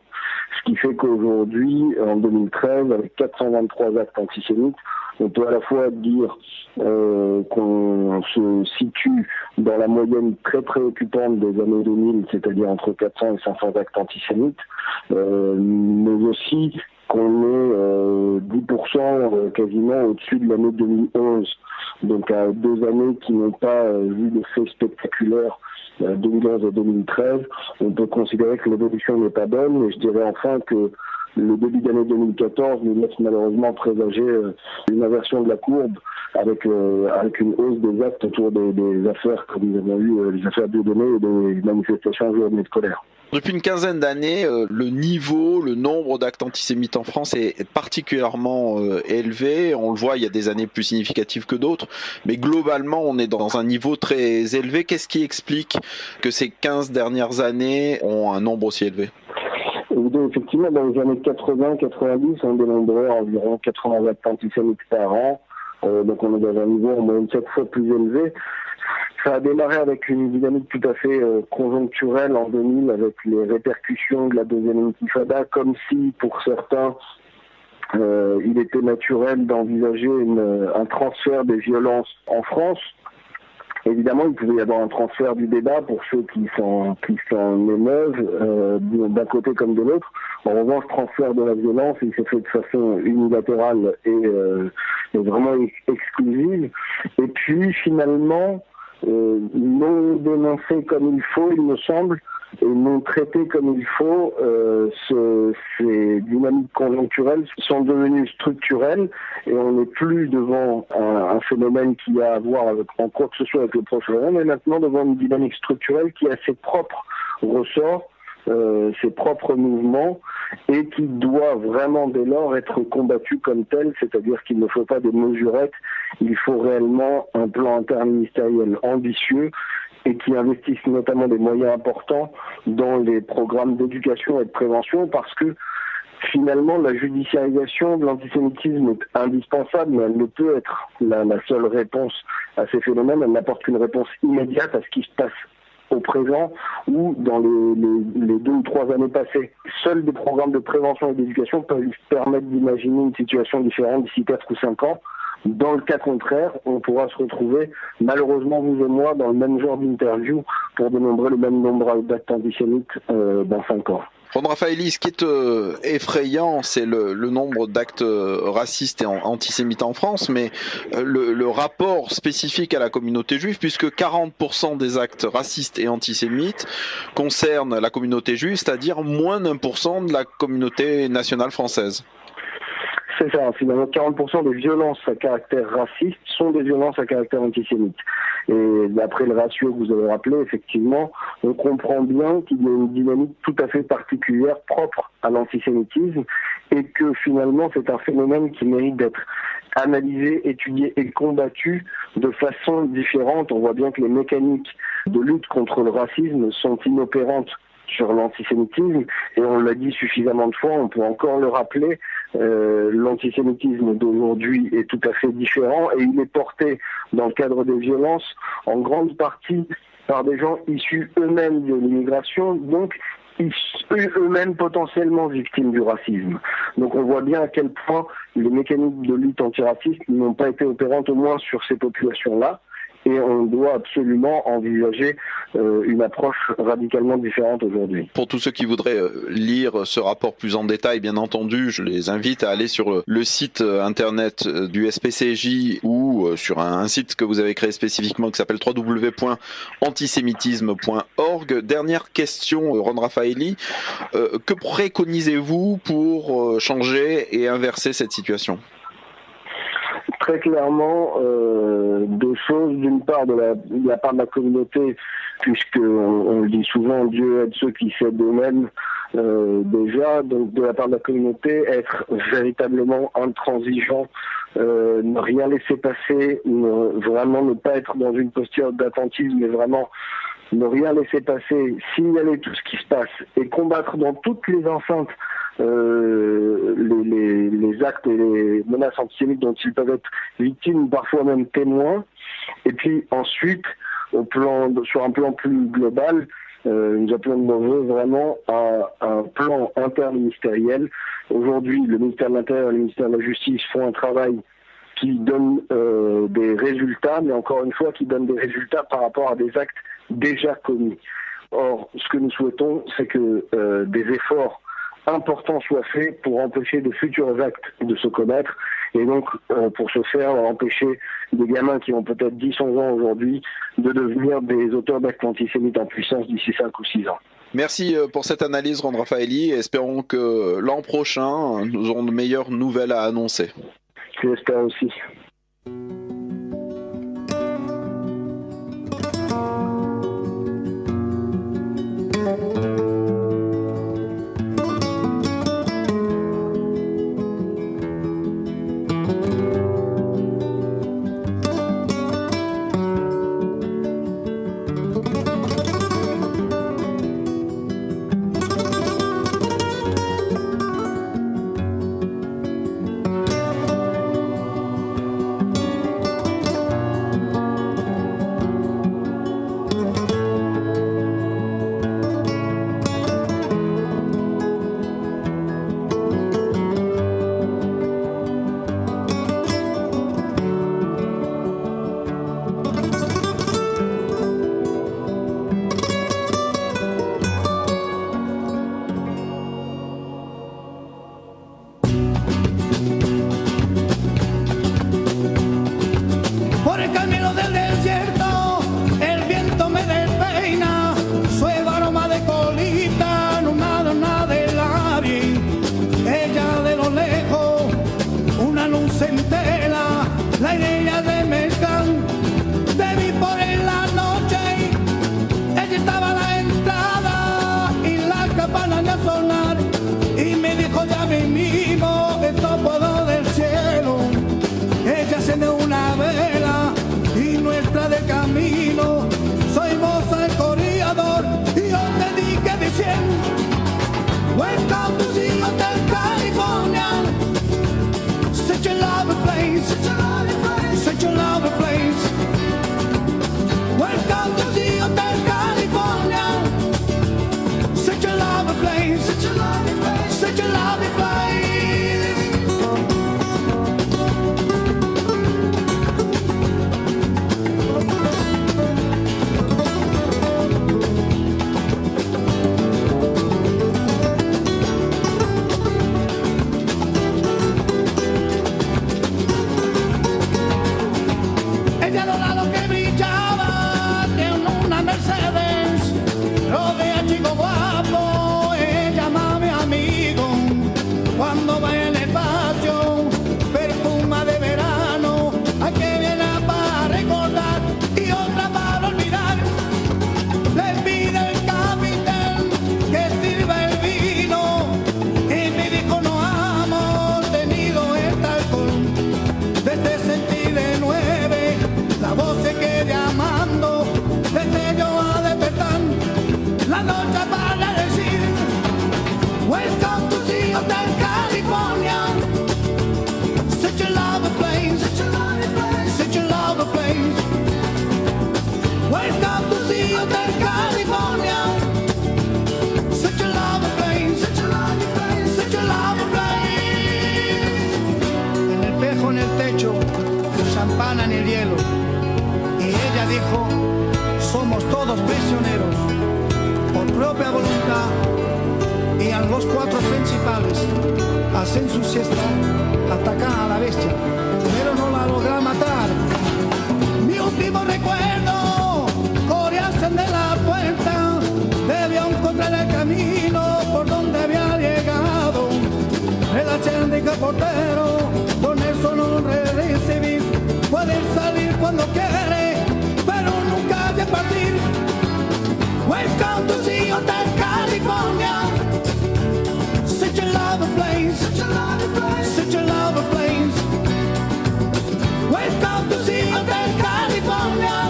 qui fait qu'aujourd'hui, en 2013, avec 423 actes antisémites, on peut à la fois dire qu'on se situe dans la moyenne très préoccupante des années 2000, c'est-à-dire entre 400 et 500 actes antisémites, mais aussi qu'on est 10% quasiment au-dessus de l'année 2011. Donc à 2 années qui n'ont pas vu de faits spectaculaires 2011 et 2013, on peut considérer que l'évolution n'est pas bonne, et je dirais enfin que le début d'année 2014 nous laisse malheureusement présager une inversion de la courbe avec une hausse des actes autour des affaires que nous avons eues, les affaires Dieudonné et des manifestations journée de colère. Depuis une quinzaine d'années, le niveau, le nombre d'actes antisémites en France est particulièrement élevé. On le voit, il y a des années plus significatives que d'autres, mais globalement, on est dans un niveau très élevé. Qu'est-ce qui explique que ces 15 dernières années ont un nombre aussi élevé ? Effectivement, dans les années 80-90, on dénombrait environ 80 actes antisémites par an. Donc on est dans un niveau en moyenne 7 fois plus élevé. Ça a démarré avec une dynamique tout à fait conjoncturelle en 2000 avec les répercussions de la deuxième intifada, comme si pour certains il était naturel d'envisager un transfert des violences en France. Évidemment, il pouvait y avoir un transfert du débat pour ceux qui s'en émeuvent, d'un côté comme de l'autre. En revanche, transfert de la violence, il s'est fait de façon unilatérale et vraiment exclusive. Et puis, finalement, non dénoncé comme il faut, il me semble, et non traité comme il faut, ces dynamiques conjoncturelles sont devenues structurelles et on n'est plus devant un phénomène qui a à voir avec, en quoi que ce soit avec le Proche-Orient, mais maintenant devant une dynamique structurelle qui a ses propres ressorts, ses propres mouvements et qui doit vraiment dès lors être combattu comme tel, c'est-à-dire qu'il ne faut pas des mesurettes, il faut réellement un plan interministériel ambitieux et qui investissent notamment des moyens importants dans les programmes d'éducation et de prévention parce que finalement la judiciarisation de l'antisémitisme est indispensable mais elle ne peut être la seule réponse à ces phénomènes, elle n'apporte qu'une réponse immédiate à ce qui se passe au présent ou dans les 2 ou 3 années passées. Seuls des programmes de prévention et d'éducation peuvent permettre d'imaginer une situation différente d'ici 4 ou 5 ans. Dans le cas contraire, on pourra se retrouver, malheureusement vous et moi, dans le même genre d'interview pour dénombrer le même nombre d'actes antisémites dans 5 ans. Ron Raffaelli, ce qui est effrayant, c'est le nombre d'actes racistes et antisémites en France, mais le rapport spécifique à la communauté juive, puisque 40% des actes racistes et antisémites concernent la communauté juive, c'est-à-dire moins d'1% de la communauté nationale française. C'est ça, finalement 40% des violences à caractère raciste sont des violences à caractère antisémite. Et d'après le ratio que vous avez rappelé, effectivement, on comprend bien qu'il y a une dynamique tout à fait particulière, propre à l'antisémitisme, et que finalement c'est un phénomène qui mérite d'être analysé, étudié et combattu de façon différente. On voit bien que les mécaniques de lutte contre le racisme sont inopérantes sur l'antisémitisme, et on l'a dit suffisamment de fois, on peut encore le rappeler, l'antisémitisme d'aujourd'hui est tout à fait différent et il est porté dans le cadre des violences en grande partie par des gens issus eux-mêmes de l'immigration, donc eux-mêmes potentiellement victimes du racisme. Donc on voit bien à quel point les mécanismes de lutte antiraciste n'ont pas été opérantes au moins sur ces populations-là. Et on doit absolument envisager une approche radicalement différente aujourd'hui. Pour tous ceux qui voudraient lire ce rapport plus en détail, bien entendu, je les invite à aller sur le site internet du SPCJ ou sur un site que vous avez créé spécifiquement qui s'appelle www.antisémitisme.org. Dernière question, Ron Raffaelli, que préconisez-vous pour changer et inverser cette situation ? très clairement deux choses. D'une part, de la part de la communauté, puisque on le dit souvent, Dieu aide ceux qui s'aident eux-mêmes déjà. Donc de la part de la communauté, être véritablement intransigeant, ne rien laisser passer, vraiment ne pas être dans une posture d'attentisme, mais vraiment ne rien laisser passer, signaler tout ce qui se passe et combattre dans toutes les enceintes les actes et les menaces antisémites dont ils peuvent être victimes ou parfois même témoins. Et puis ensuite, sur un plan plus global, nous appelons de nos voeux vraiment à un plan interministériel. Aujourd'hui, le ministère de l'Intérieur et le ministère de la Justice font un travail qui donne des résultats, mais encore une fois, qui donne des résultats par rapport à des actes déjà commis. Or, ce que nous souhaitons, c'est que des efforts importants soient faits pour empêcher de futurs actes de se commettre, et donc pour ce faire, empêcher des gamins qui ont peut-être 10-11 ans aujourd'hui de devenir des auteurs d'actes antisémites en puissance d'ici 5 ou 6 ans. Merci pour cette analyse, Ron Raffaelli, et espérons que l'an prochain, nous aurons de meilleures nouvelles à annoncer. Je l'espère aussi. Welcome to the Hotel California. Such a lovely place, such a lovely place, such a lovely place. Welcome to the Hotel California. Such a lovely place, such a lovely place, such a lovely place. En el hielo, y ella dijo: somos todos prisioneros por propia voluntad, y a los 4 principales hacen su siesta, atacan a la bestia, pero no la logran matar. Mi último recuerdo, corrían de la puerta, debió encontrar el camino por donde había llegado. El achendrica portero, con eso no recibí cuando quiere, pero nunca de partir. Welcome to the Hotel California. Such a lovely place, such a lovely place, such a lovely place. Welcome to the Hotel California.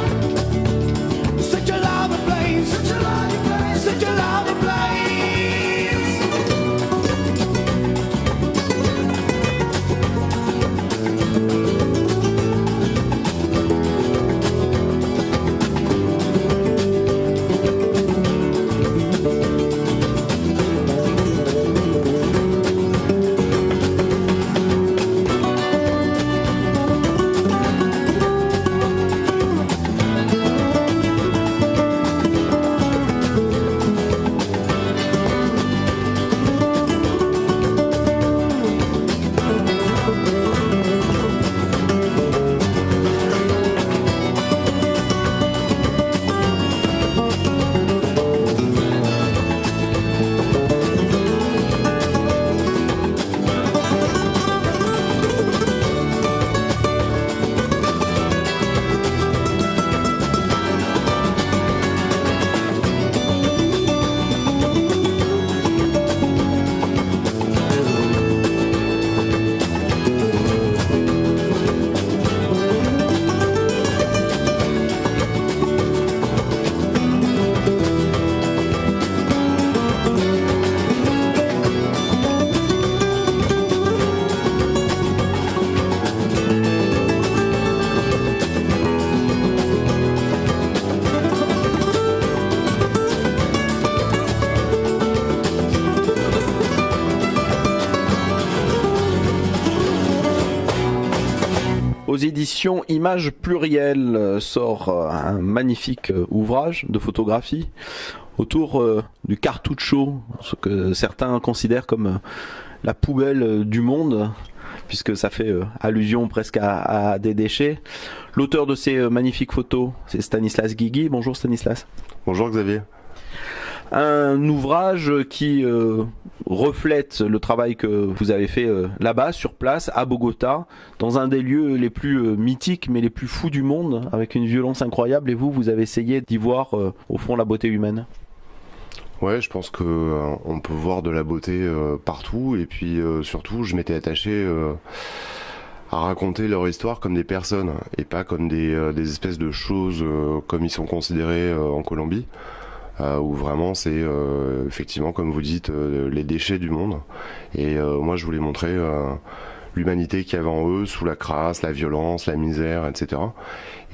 Such a lovely place, such a lovely place, such a lovely place. Aux éditions Images Plurielles sort un magnifique ouvrage de photographie autour du cartucho, ce que certains considèrent comme la poubelle du monde, puisque ça fait allusion presque à des déchets. L'auteur de ces magnifiques photos, c'est Stanislas Guigui. Bonjour Stanislas. Bonjour Xavier. Un ouvrage qui reflète le travail que vous avez fait là-bas, sur place, à Bogota, dans un des lieux les plus mythiques mais les plus fous du monde, avec une violence incroyable, et vous avez essayé d'y voir au fond la beauté humaine. Ouais, je pense que on peut voir de la beauté partout, et puis surtout je m'étais attaché à raconter leur histoire comme des personnes et pas comme des espèces de choses comme ils sont considérés en Colombie. Où vraiment c'est effectivement, comme vous dites, les déchets du monde. Et moi je voulais montrer l'humanité qu'il y avait en eux, sous la crasse, la violence, la misère, etc.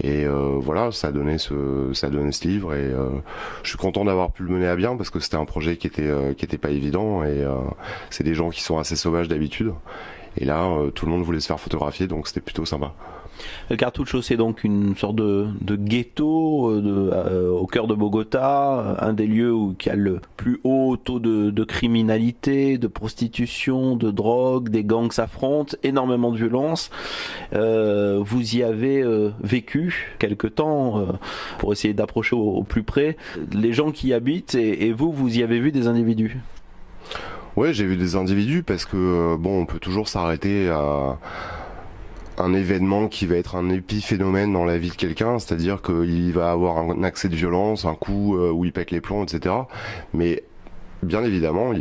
Et voilà, ça a donné ce livre, et je suis content d'avoir pu le mener à bien, parce que c'était un projet qui était pas évident, et c'est des gens qui sont assez sauvages d'habitude. Et là, tout le monde voulait se faire photographier, donc c'était plutôt sympa. Le Cartucho, c'est donc une sorte de ghetto au cœur de Bogota, un des lieux qui a le plus haut taux de criminalité, de prostitution, de drogue, des gangs s'affrontent, énormément de violence. Vous y avez vécu quelque temps pour essayer d'approcher au plus près les gens qui y habitent, et vous y avez vu des individus. Ouais, j'ai vu des individus, parce que bon, on peut toujours s'arrêter à un événement qui va être un épiphénomène dans la vie de quelqu'un, c'est-à-dire qu'il va avoir un accès de violence, un coup où il pète les plombs, etc. Mais bien évidemment,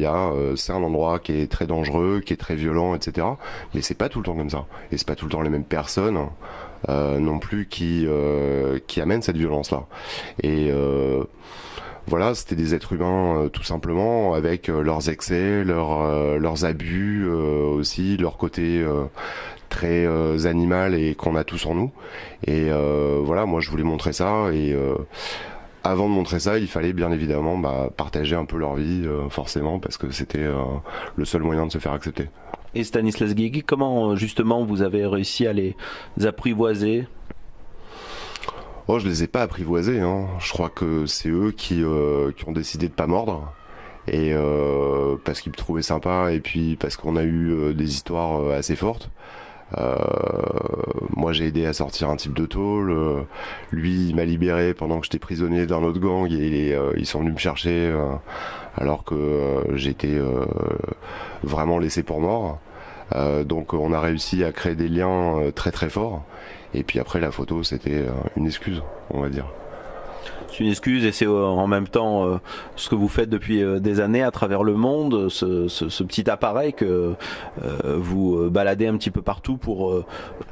c'est un endroit qui est très dangereux, qui est très violent, etc. Mais c'est pas tout le temps comme ça, et c'est pas tout le temps les mêmes personnes non plus qui amènent cette violence-là. Et voilà, c'était des êtres humains tout simplement, avec leurs excès, leurs abus aussi, leur côté très animal, et qu'on a tous en nous. Et voilà, moi je voulais montrer ça, et avant de montrer ça, il fallait bien évidemment partager un peu leur vie, forcément, parce que c'était le seul moyen de se faire accepter. Et Stanislas Guigui, comment justement vous avez réussi à les apprivoiser ? Oh, je les ai pas apprivoisés, hein. Je crois que c'est eux qui ont décidé de pas mordre, et parce qu'ils me trouvaient sympa, et puis parce qu'on a eu des histoires assez fortes. Moi j'ai aidé à sortir un type de tôle, lui il m'a libéré pendant que j'étais prisonnier d'un autre gang, et ils sont venus me chercher alors que j'étais vraiment laissé pour mort. Donc on a réussi à créer des liens très très forts. Et puis après la photo c'était une excuse, on va dire. C'est une excuse et c'est en même temps ce que vous faites depuis des années à travers le monde, ce petit appareil que vous baladez un petit peu partout pour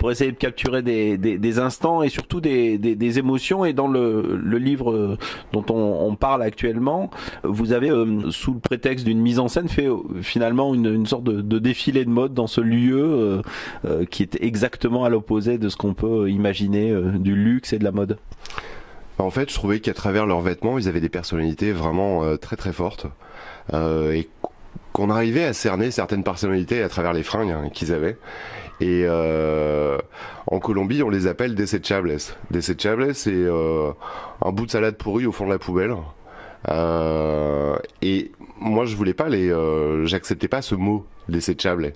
essayer de capturer des instants et surtout des émotions. Et dans le livre dont on parle actuellement, vous avez sous le prétexte d'une mise en scène fait finalement une sorte de défilé de mode dans ce lieu qui est exactement à l'opposé de ce qu'on peut imaginer du luxe et de la mode. En fait, je trouvais qu'à travers leurs vêtements, ils avaient des personnalités vraiment très très fortes et qu'on arrivait à cerner certaines personnalités à travers les fringues qu'ils avaient. Et en Colombie, on les appelle desechables. Desechables, c'est un bout de salade pourri au fond de la poubelle. Et moi, je voulais pas j'acceptais pas ce mot desechable.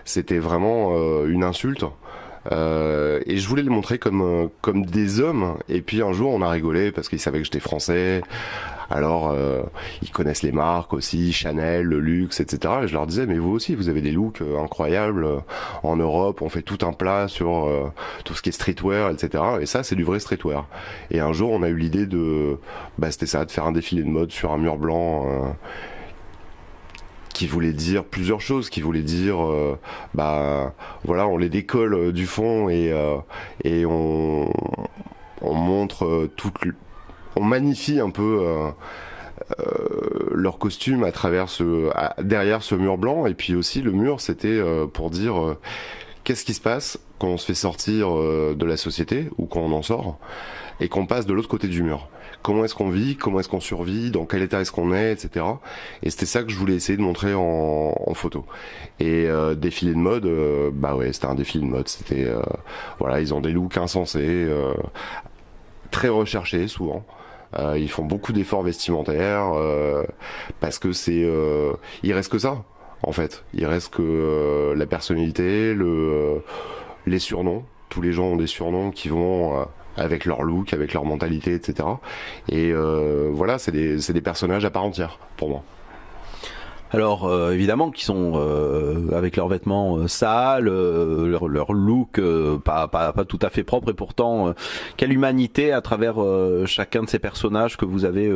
C'était vraiment une insulte. Et je voulais les montrer comme des hommes. Et puis un jour on a rigolé parce qu'ils savaient que j'étais français. Alors ils connaissent les marques aussi, Chanel, le luxe, etc. Et je leur disais mais vous aussi vous avez des looks incroyables. En Europe on fait tout un plat sur tout ce qui est streetwear, etc. Et ça c'est du vrai streetwear. Et un jour on a eu l'idée c'était ça, de faire un défilé de mode sur un mur blanc. Qui voulait dire plusieurs choses, qui voulait dire voilà, on les décolle du fond et on montre on magnifie un peu leur costume à travers derrière ce mur blanc. Et puis aussi le mur c'était pour dire qu'est-ce qui se passe quand on se fait sortir de la société ou quand on en sort et qu'on passe de l'autre côté du mur. Comment est-ce qu'on vit, comment est-ce qu'on survit, dans quel état est-ce qu'on est, etc. Et c'était ça que je voulais essayer de montrer en photo. Et défilé de mode, ouais, c'était un défilé de mode. C'était voilà, ils ont des looks insensés, très recherchés souvent. Ils font beaucoup d'efforts vestimentaires parce que il reste que ça en fait. Il reste que la personnalité, les surnoms. Tous les gens ont des surnoms qui vont avec leur look, avec leur mentalité, etc. Et voilà, c'est des personnages à part entière pour moi. Alors évidemment qu'ils sont avec leurs vêtements sales, leur look pas tout à fait propre, et pourtant quelle humanité à travers chacun de ces personnages que vous avez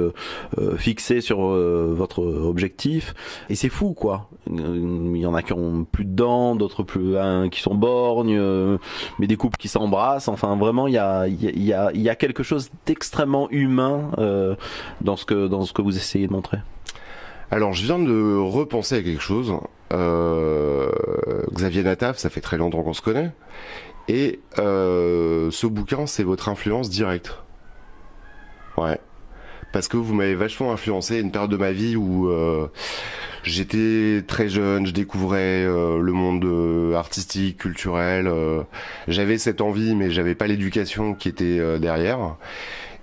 fixés sur votre objectif. Et c'est fou quoi. Il y en a qui ont plus de dents, d'autres qui sont borgnes, mais des couples qui s'embrassent. Enfin vraiment il y a quelque chose d'extrêmement humain dans ce que vous essayez de montrer. Alors je viens de repenser à quelque chose. Xavier Natav, ça fait très longtemps qu'on se connaît. Et ce bouquin, c'est votre influence directe. Ouais. Parce que vous m'avez vachement influencé à une période de ma vie où j'étais très jeune, je découvrais le monde artistique, culturel. J'avais cette envie, mais j'avais pas l'éducation qui était derrière.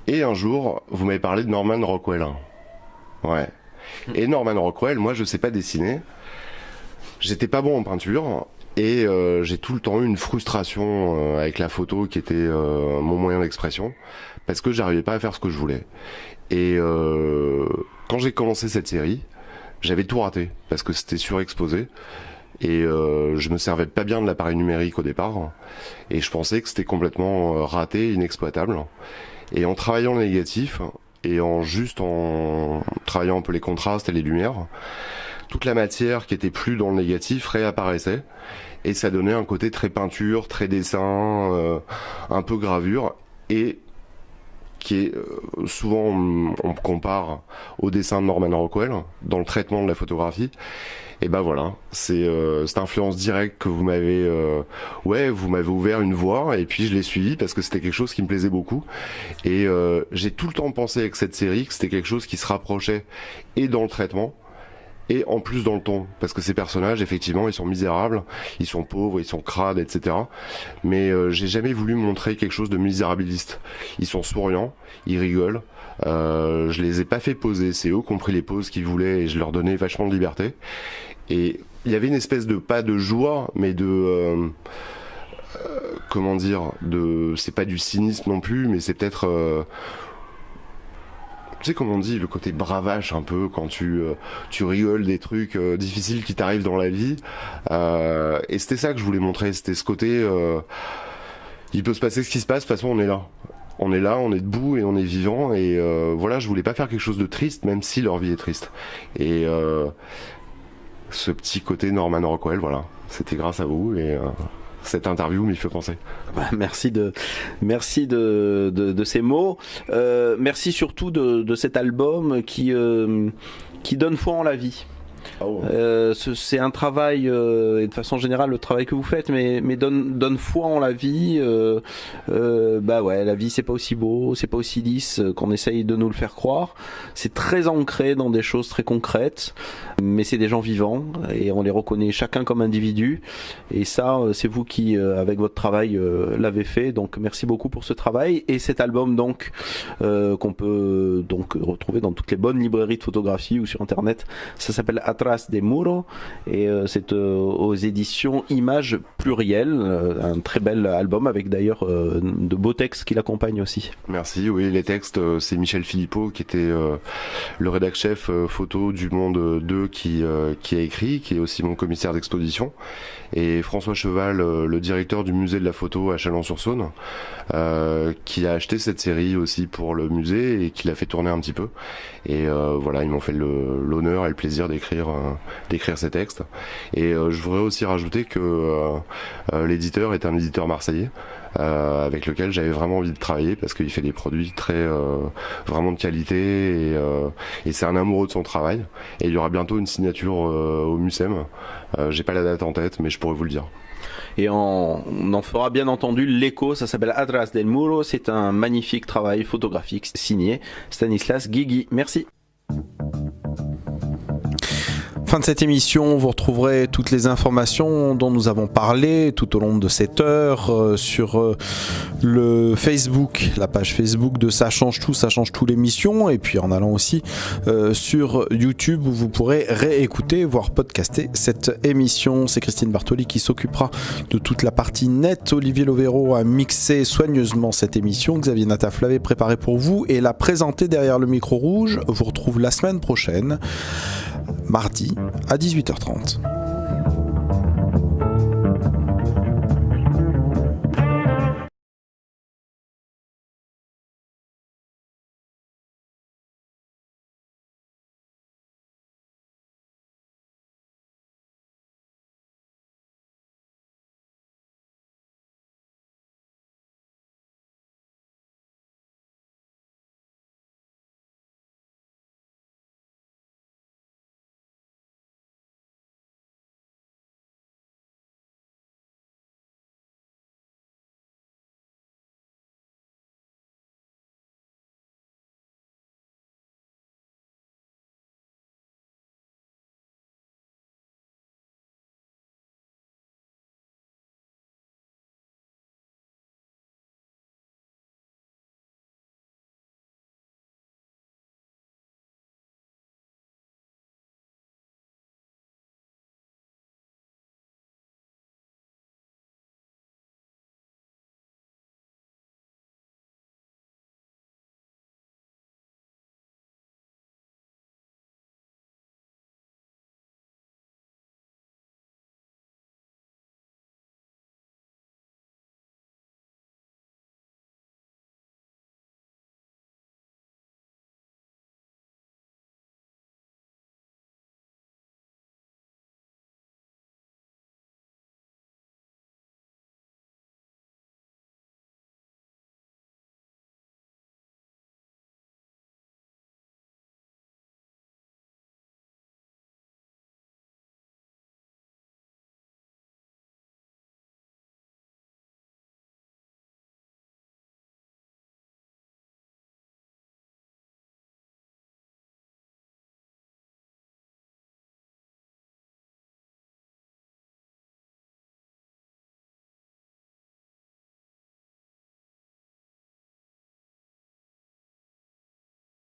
Et un jour, vous m'avez parlé de Norman Rockwell. Ouais. Et Norman Rockwell, moi je sais pas dessiner, j'étais pas bon en peinture et j'ai tout le temps eu une frustration avec la photo qui était mon moyen d'expression parce que j'arrivais pas à faire ce que je voulais. Et quand j'ai commencé cette série, j'avais tout raté parce que c'était surexposé et je me servais pas bien de l'appareil numérique au départ et je pensais que c'était complètement raté, inexploitable. Et en travaillant le négatif et en travaillant un peu les contrastes et les lumières, toute la matière qui était plus dans le négatif réapparaissait et ça donnait un côté très peinture, très dessin, un peu gravure, et qui est souvent on compare au dessin de Norman Rockwell dans le traitement de la photographie. Et ben voilà, c'est cette influence directe que vous m'avez ouvert une voie et puis je l'ai suivi parce que c'était quelque chose qui me plaisait beaucoup. Et j'ai tout le temps pensé avec cette série que c'était quelque chose qui se rapprochait et dans le traitement et en plus dans le ton, parce que ces personnages effectivement ils sont misérables, ils sont pauvres, ils sont crades, etc. Mais j'ai jamais voulu montrer quelque chose de misérabiliste. Ils sont souriants, ils rigolent. Je les ai pas fait poser, c'est eux qui ont pris les poses qu'ils voulaient et je leur donnais vachement de liberté. Et il y avait une espèce de, pas de joie, mais de comment dire, c'est pas du cynisme non plus, mais c'est peut-être sais comme on dit, le côté bravache un peu quand tu rigoles des trucs difficiles qui t'arrivent dans la vie. Et c'était ça que je voulais montrer, c'était ce côté il peut se passer ce qui se passe, de toute façon on est là. On est là, on est debout et on est vivant. Et voilà, je voulais pas faire quelque chose de triste, même si leur vie est triste. Et ce petit côté Norman Rockwell, voilà, c'était grâce à vous et cette interview m'y fait penser. Merci de ces mots. Merci surtout de cet album qui donne foi en la vie. C'est un travail, et de façon générale le travail que vous faites, mais donne foi en la vie. La vie c'est pas aussi beau, c'est pas aussi lisse qu'on essaye de nous le faire croire. C'est très ancré dans des choses très concrètes, mais c'est des gens vivants et on les reconnaît chacun comme individu. Et ça, c'est vous qui, avec votre travail, l'avez fait. Donc merci beaucoup pour ce travail et cet album donc qu'on peut donc retrouver dans toutes les bonnes librairies de photographie ou sur internet. Ça s'appelle Atrás del Muro et c'est aux éditions Images Plurielles, un très bel album avec d'ailleurs de beaux textes qui l'accompagnent aussi. Merci, oui, les textes c'est Michel Philippot qui était le rédac-chef photo du Monde 2 qui a écrit, qui est aussi mon commissaire d'exposition, et François Cheval, le directeur du musée de la photo à Chalon-sur-Saône, qui a acheté cette série aussi pour le musée et qui l'a fait tourner un petit peu. Et voilà, ils m'ont fait l'honneur et le plaisir d'écrire ces textes. Et je voudrais aussi rajouter que l'éditeur est un éditeur marseillais avec lequel j'avais vraiment envie de travailler parce qu'il fait des produits très vraiment de qualité et c'est un amoureux de son travail. Et il y aura bientôt une signature au Mucem. J'ai pas la date en tête, mais je pourrais vous le dire. Et on en fera bien entendu l'écho, ça s'appelle Atrás del Muro, c'est un magnifique travail photographique signé Stanislas Guigui. Merci. Fin de cette émission, vous retrouverez toutes les informations dont nous avons parlé tout au long de cette heure sur le Facebook, la page Facebook de Ça change tout l'émission, et puis en allant aussi sur YouTube où vous pourrez réécouter, voire podcaster cette émission. C'est Christine Bartoli qui s'occupera de toute la partie net. Olivier Lovero a mixé soigneusement cette émission. Xavier Nataf l'avait préparée pour vous et l'a présentée derrière le micro rouge. Vous retrouve la semaine prochaine, mardi à 18h30.